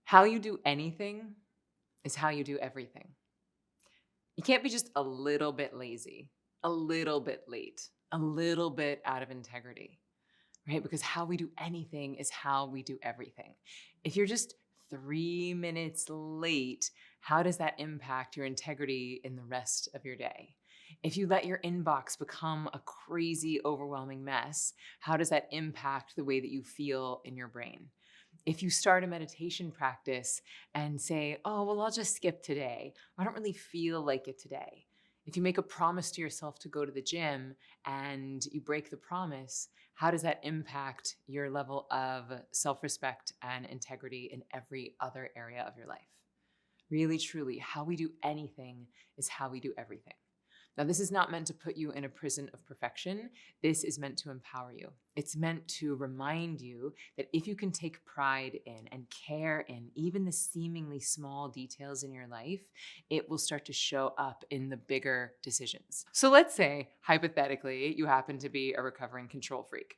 How you do anything is how you do everything. You can't be just a little bit lazy, a little bit late, a little bit out of integrity, right? Because how we do anything is how we do everything. If you're just 3 minutes late, how does that impact your integrity in the rest of your day? If you let your inbox become a crazy, overwhelming mess, how does that impact the way that you feel in your brain? If you start a meditation practice and say, oh, well, I'll just skip today. I don't really feel like it today. If you make a promise to yourself to go to the gym and you break the promise, how does that impact your level of self-respect and integrity in every other area of your life? Really, truly, how we do anything is how we do everything. Now, this is not meant to put you in a prison of perfection. This is meant to empower you. It's meant to remind you that if you can take pride in and care in even the seemingly small details in your life, it will start to show up in the bigger decisions. So let's say, hypothetically, you happen to be a recovering control freak.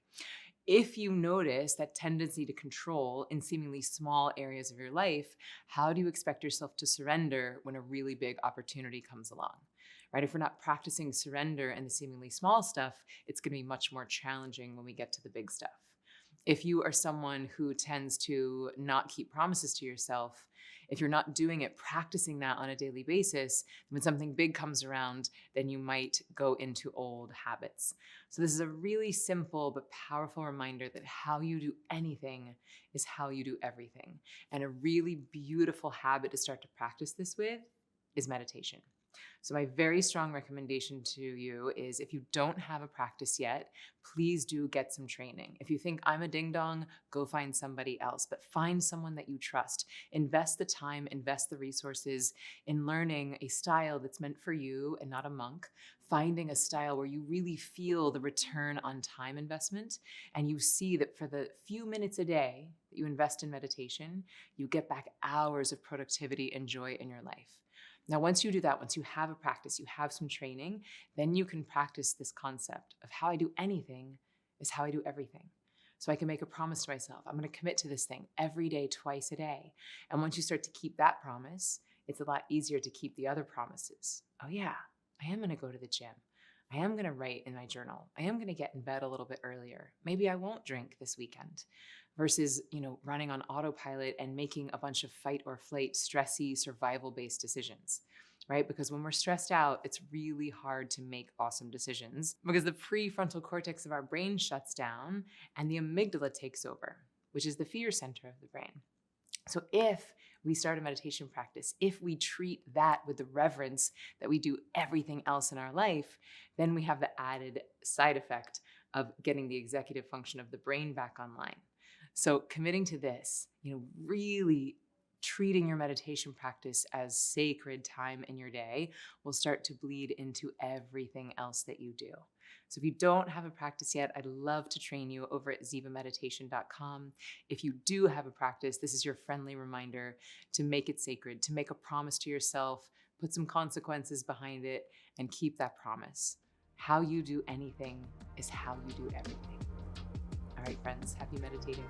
If you notice that tendency to control in seemingly small areas of your life, how do you expect yourself to surrender when a really big opportunity comes along? Right? If we're not practicing surrender in the seemingly small stuff, it's going to be much more challenging when we get to the big stuff. If you are someone who tends to not keep promises to yourself, if you're not doing it, practicing that on a daily basis, when something big comes around, then you might go into old habits. So this is a really simple but powerful reminder that how you do anything is how you do everything. And a really beautiful habit to start to practice this with is meditation. So my very strong recommendation to you is, if you don't have a practice yet, please do get some training. If you think I'm a ding dong, go find somebody else, but find someone that you trust. Invest the time, invest the resources in learning a style that's meant for you and not a monk. Finding a style where you really feel the return on time investment, and you see that for the few minutes a day that you invest in meditation, you get back hours of productivity and joy in your life. Now, once you do that, once you have a practice, you have some training, then you can practice this concept of how I do anything is how I do everything. So I can make a promise to myself. I'm going to commit to this thing every day, twice a day. And once you start to keep that promise, it's a lot easier to keep the other promises. Oh yeah, I am going to go to the gym. I am going to write in my journal. I am going to get in bed a little bit earlier. Maybe I won't drink this weekend. Versus, running on autopilot and making a bunch of fight or flight, stressy, survival-based decisions, right? Because when we're stressed out, it's really hard to make awesome decisions because the prefrontal cortex of our brain shuts down and the amygdala takes over, which is the fear center of the brain. So if we start a meditation practice, if we treat that with the reverence that we do everything else in our life, then we have the added side effect of getting the executive function of the brain back online. So committing to this, really treating your meditation practice as sacred time in your day will start to bleed into everything else that you do. So if you don't have a practice yet, I'd love to train you over at zivameditation.com. If you do have a practice, this is your friendly reminder to make it sacred, to make a promise to yourself, put some consequences behind it, and keep that promise. How you do anything is how you do everything. All right, friends, happy meditating.